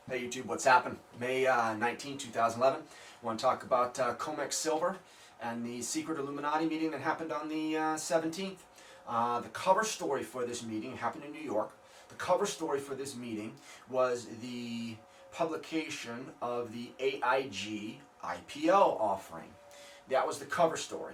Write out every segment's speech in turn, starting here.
Hey YouTube, what's happened? May 19, 2011. I want to talk about Comex silver and the secret Illuminati meeting that happened on the 17th. The cover story for this meeting happened in New York. The cover story for this meeting was the publication of the AIG IPO offering. That was the cover story,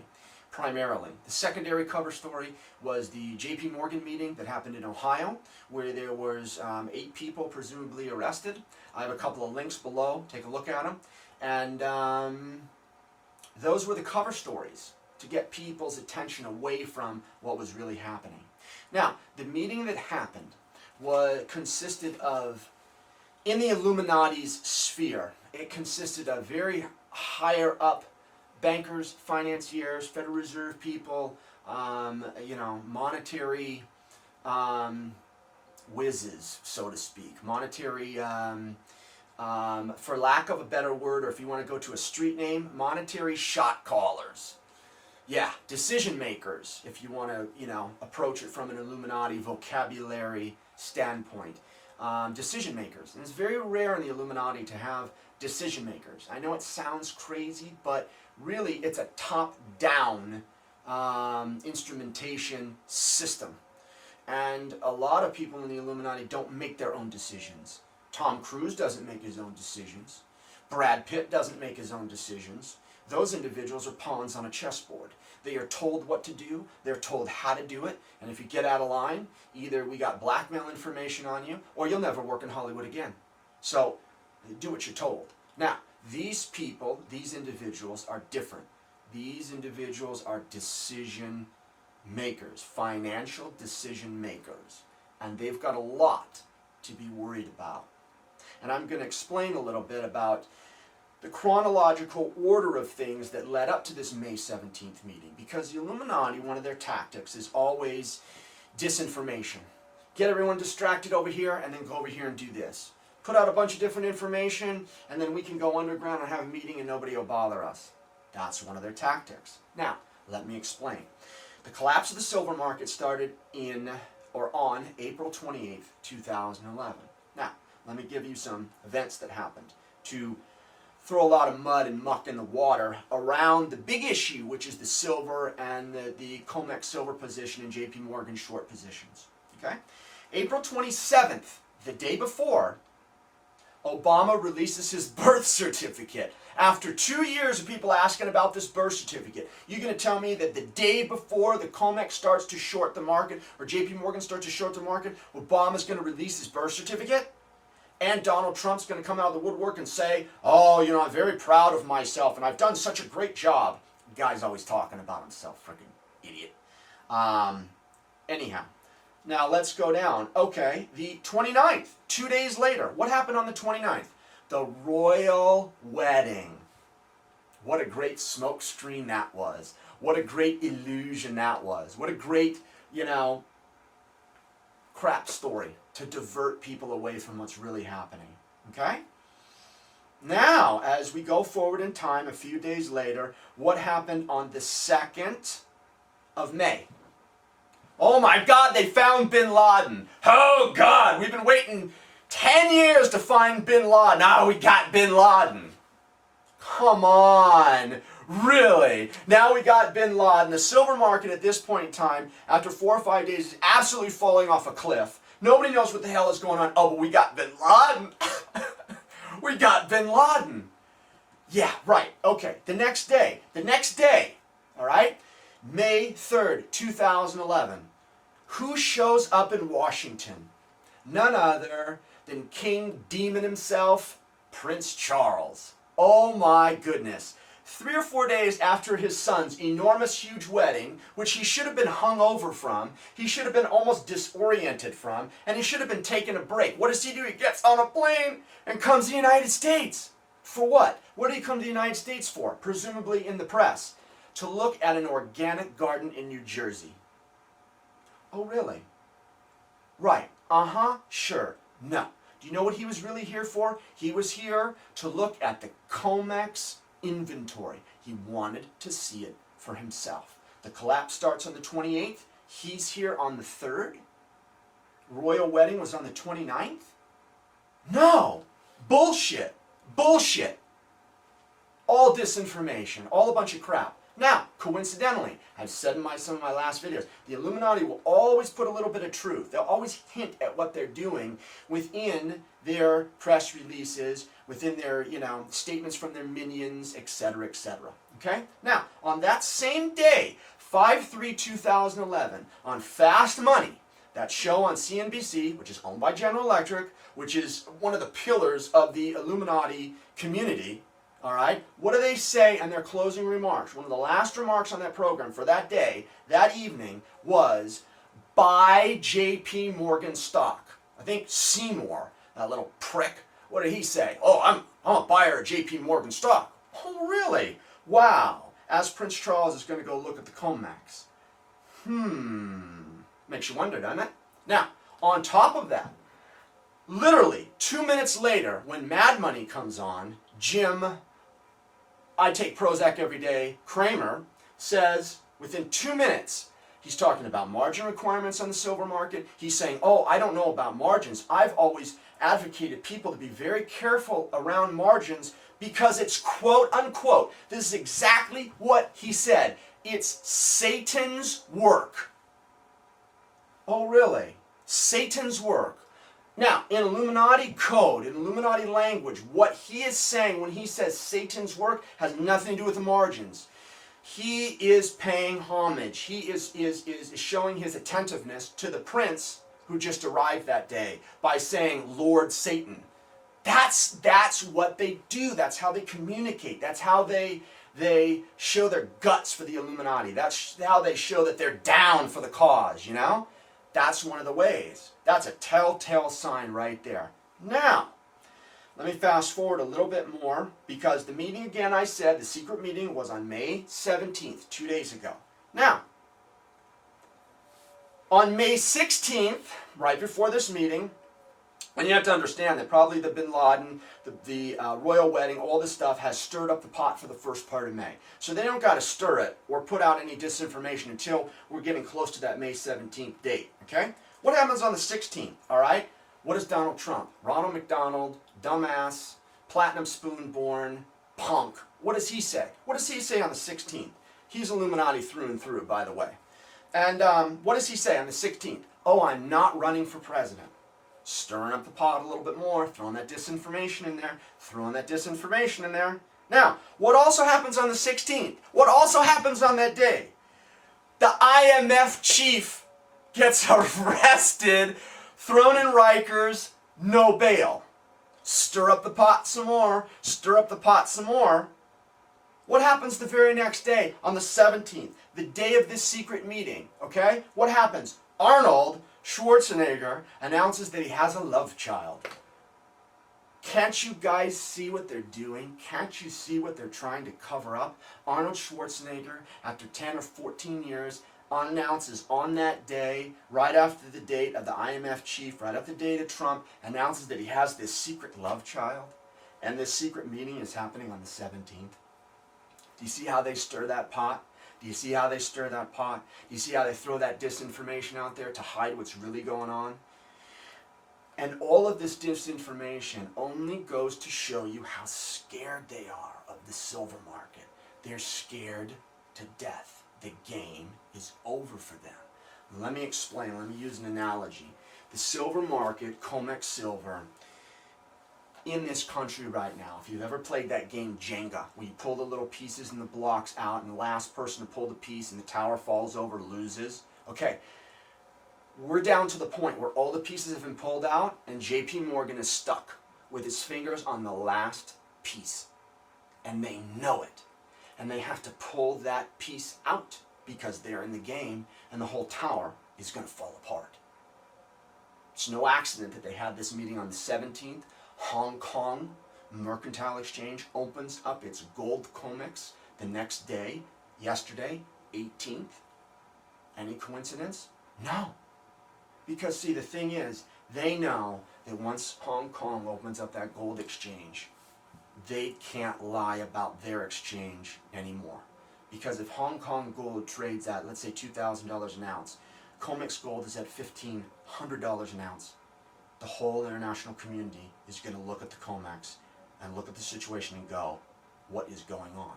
primarily. The secondary cover story was the JP Morgan meeting that happened in Ohio, where there was 8 people presumably arrested. I have a couple of links below. Take a look at them. And those were the cover stories to get people's attention away from what was really happening. Now, the meeting that happened consisted of, in the Illuminati's sphere, it consisted of very higher up bankers, financiers, Federal Reserve people, monetary whizzes, so to speak. Monetary, for lack of a better word, or if you want to go to a street name, monetary shot callers. Yeah, decision makers, if you want to, approach it from an Illuminati vocabulary standpoint. Decision makers. And it's very rare in the Illuminati to have decision makers. I know it sounds crazy, but really it's a top-down instrumentation system. And a lot of people in the Illuminati don't make their own decisions. Tom Cruise doesn't make his own decisions. Brad Pitt doesn't make his own decisions. Those individuals are pawns on a chessboard. They are told what to do, they're told how to do it, and if you get out of line, either we got blackmail information on you, or you'll never work in Hollywood again. So, do what you're told. Now, these people, these individuals are different. These individuals are decision makers, financial decision makers, and they've got a lot to be worried about. And I'm going to explain a little bit about the chronological order of things that led up to this May 17th meeting. Because the Illuminati, one of their tactics is always disinformation. Get everyone distracted over here and then go over here and do this. Put out a bunch of different information and then we can go underground and have a meeting and nobody will bother us. That's one of their tactics. Now, let me explain. The collapse of the silver market started on April 28th, 2011. Now, let me give you some events that happened to throw a lot of mud and muck in the water around the big issue, which is the silver and the Comex silver position and JP Morgan short positions. Okay? April 27th, the day before, Obama releases his birth certificate. After 2 years of people asking about this birth certificate, you're going to tell me that the day before the Comex starts to short the market, or JP Morgan starts to short the market, Obama's going to release his birth certificate? And Donald Trump's going to come out of the woodwork and say, oh, I'm very proud of myself and I've done such a great job. The guy's always talking about himself, freaking idiot. Anyhow, now let's go down. Okay, the 29th, 2 days later. What happened on the 29th? The royal wedding. What a great smoke screen that was. What a great illusion that was. What a great, crap story to divert people away from what's really happening. Okay? Now, as we go forward in time, a few days later, what happened on the 2nd of May? Oh my God, they found Bin Laden. Oh God, we've been waiting 10 years to find Bin Laden. Now we got Bin Laden. Come on. Really? Now we got Bin Laden. The silver market at this point in time, after 4 or 5 days, is absolutely falling off a cliff. Nobody knows what the hell is going on. Oh, but we got Bin Laden. We got Bin Laden. Yeah, right. Okay. The next day, all right? May 3rd, 2011. Who shows up in Washington? None other than King Demon himself, Prince Charles. Oh my goodness. 3 or 4 days after his son's enormous, huge wedding, which he should have been hung over from, he should have been almost disoriented from, and he should have been taking a break. What does he do? He gets on a plane and comes to the United States. For what? What did he come to the United States for? Presumably in the press. To look at an organic garden in New Jersey. Oh, really? Right. Sure. No. Do you know what he was really here for? He was here to look at the Comex inventory. He wanted to see it for himself. The collapse starts on the 28th. He's here on the 3rd. Royal wedding was on the 29th. No! Bullshit. Bullshit. All disinformation. All a bunch of crap. Now, coincidentally, I've said in some of my last videos, the Illuminati will always put a little bit of truth. They'll always hint at what they're doing within their press releases, within their, statements from their minions, etc., etc. Okay? Now, on that same day, 5/3/2011, on Fast Money, that show on CNBC, which is owned by General Electric, which is one of the pillars of the Illuminati community, all right, what do they say in their closing remarks? One of the last remarks on that program for that day, that evening, was buy JP Morgan stock. I think Seymour, that little prick, what did he say? Oh, I'm a buyer of JP Morgan stock. Oh, really? Wow. As Prince Charles is going to go look at the Comex. Makes you wonder, doesn't it? Now, on top of that, literally 2 minutes later, when Mad Money comes on, Jim, I take Prozac every day, Kramer, says within 2 minutes, he's talking about margin requirements on the silver market. He's saying, oh, I don't know about margins. I've always advocated people to be very careful around margins because it's quote unquote, this is exactly what he said, it's Satan's work. Oh, really? Satan's work. Now, in Illuminati code, in Illuminati language, what he is saying when he says Satan's work has nothing to do with the margins. He is paying homage. He is showing his attentiveness to the prince who just arrived that day by saying, Lord Satan. That's what they do. That's how they communicate. That's how they show their guts for the Illuminati. That's how they show that they're down for the cause, That's one of the ways. That's a telltale sign right there. Now, let me fast forward a little bit more because the meeting, again, I said the secret meeting was on May 17th, 2 days ago. Now, on May 16th, right before this meeting, and you have to understand that probably the Bin Laden, the royal wedding, all this stuff has stirred up the pot for the first part of May. So they don't got to stir it or put out any disinformation until we're getting close to that May 17th date, okay? What happens on the 16th, all right? What is Donald Trump? Ronald McDonald, dumbass, platinum spoon-born, punk. What does he say? What does he say on the 16th? He's Illuminati through and through, by the way. And what does he say on the 16th? Oh, I'm not running for president. Stirring up the pot a little bit more, throwing that disinformation in there, Now, what also happens on the 16th? What also happens on that day? The IMF chief gets arrested, thrown in Rikers, no bail. Stir up the pot some more, What happens the very next day, on the 17th, the day of this secret meeting, okay? What happens? Arnold Schwarzenegger announces that he has a love child. Can't you guys see what they're doing? Can't you see what they're trying to cover up? Arnold Schwarzenegger, after 10 or 14 years, announces on that day, right after the date of the IMF chief, right after the date of Trump, announces that he has this secret love child. And this secret meeting is happening on the 17th. Do you see how they stir that pot? Do you see how they stir that pot? Do you see how they throw that disinformation out there to hide what's really going on? And all of this disinformation only goes to show you how scared they are of the silver market. They're scared to death. The game is over for them. Let me explain. Let me use an analogy. The silver market, Comex silver, in this country right now, if you've ever played that game Jenga, where you pull the little pieces and the blocks out and the last person to pull the piece and the tower falls over loses. Okay, we're down to the point where all the pieces have been pulled out and JP Morgan is stuck with his fingers on the last piece. And they know it. And they have to pull that piece out because they're in the game and the whole tower is going to fall apart. It's no accident that they had this meeting on the 17th. Hong Kong Mercantile Exchange opens up its gold Comex the next day, yesterday, 18th. Any coincidence? No. Because see, the thing is, they know that once Hong Kong opens up that gold exchange, they can't lie about their exchange anymore. Because if Hong Kong gold trades at, let's say, $2,000 an ounce, Comex gold is at $1,500 an ounce. the whole international community is going to look at the Comex and look at the situation and go, what is going on?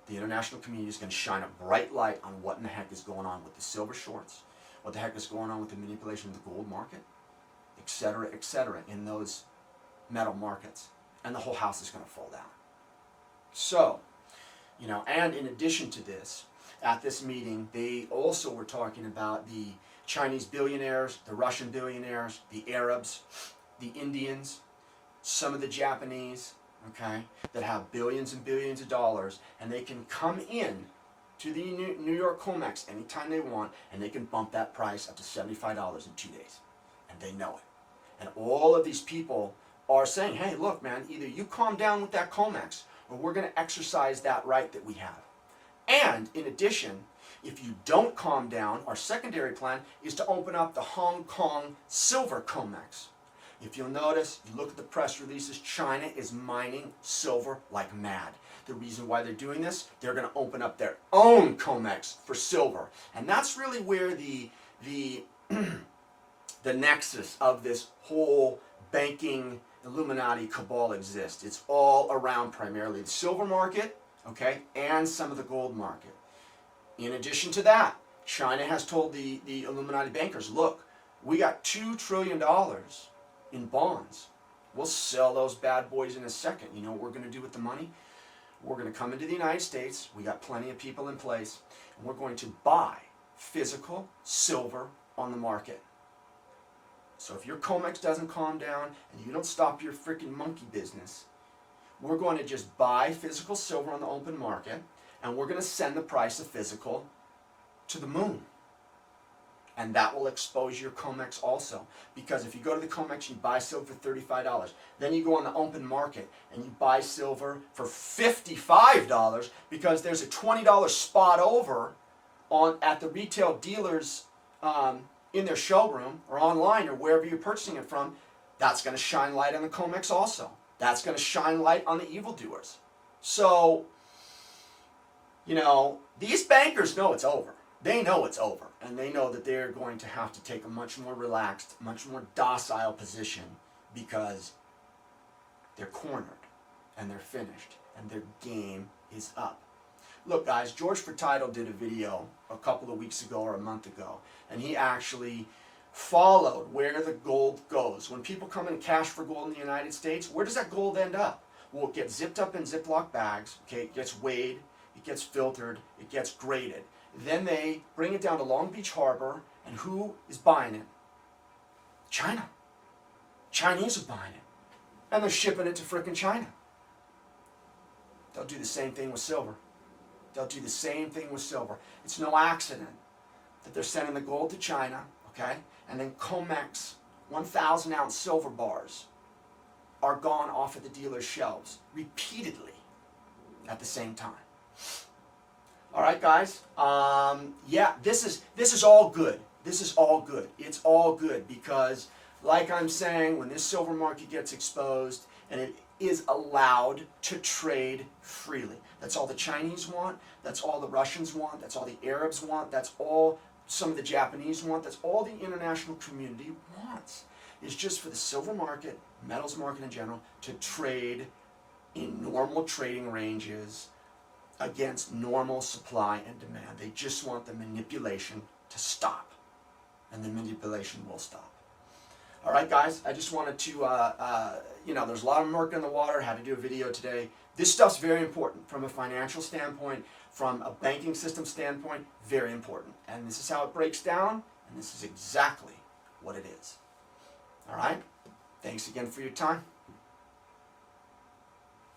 The international community is going to shine a bright light on what in the heck is going on with the silver shorts, what the heck is going on with the manipulation of the gold market, etc., in those metal markets. And the whole house is going to fall down. So, you know, and in addition to this, at this meeting, they also were talking about the Chinese billionaires, the Russian billionaires, the Arabs, the Indians, some of the Japanese, okay, that have billions and billions of dollars, and they can come in to the New York Comex anytime they want, and they can bump that price up to $75 in 2 days. And they know it. And all of these people are saying, hey, look, man, either you calm down with that Comex, or we're going to exercise that right that we have. And in addition, if you don't calm down, our secondary plan is to open up the Hong Kong Silver Comex. If you'll notice, you look at the press releases, China is mining silver like mad. The reason why they're doing this, they're going to open up their own Comex for silver. And that's really where the nexus of this whole banking Illuminati cabal exists. It's all around primarily the silver market, okay, and some of the gold market. In addition to that, China has told the Illuminati bankers, look, we got $2 trillion in bonds. We'll sell those bad boys in a second. You know what we're going to do with the money? We're going to come into the United States. We got plenty of people in place. And we're going to buy physical silver on the market. So if your Comex doesn't calm down and you don't stop your freaking monkey business, we're going to just buy physical silver on the open market, and we're going to send the price of physical to the moon. And that will expose your Comex also. Because if you go to the Comex, you buy silver for $35. Then you go on the open market and you buy silver for $55 because there's a $20 spot over at the retail dealers in their showroom or online or wherever you're purchasing it from. That's going to shine light on the Comex also. That's going to shine light on the evildoers. So, you know, these bankers know it's over. They know it's over. And they know that they're going to have to take a much more relaxed, much more docile position because they're cornered and they're finished and their game is up. Look, guys, George Furtado did a video a couple of weeks ago or a month ago, and he actually followed where the gold goes. When people come and cash for gold in the United States, where does that gold end up? Well, it gets zipped up in Ziploc bags, okay, it gets weighed, it gets filtered, it gets graded. Then they bring it down to Long Beach Harbor, and who is buying it? China. Chinese are buying it. And they're shipping it to frickin' China. They'll do the same thing with silver. They'll do the same thing with silver. It's no accident that they're sending the gold to China, okay? And then Comex 1,000-ounce silver bars are gone off of the dealer's shelves repeatedly at the same time. All right, guys. Yeah, this is all good. This is all good. It's all good because, like I'm saying, when this silver market gets exposed and it is allowed to trade freely, that's all the Chinese want. That's all the Russians want. That's all the Arabs want. That's all some of the Japanese want. That's all the international community wants. It's just for the silver market, metals market in general, to trade in normal trading ranges against normal supply and demand. They just want the manipulation to stop, and the manipulation will stop. All right, guys, I just wanted to, you know, there's a lot of murk in the water. I had to do a video today. This stuff's very important from a financial standpoint, from a banking system standpoint, very important. And this is how it breaks down, and this is exactly what it is. All right? Thanks again for your time.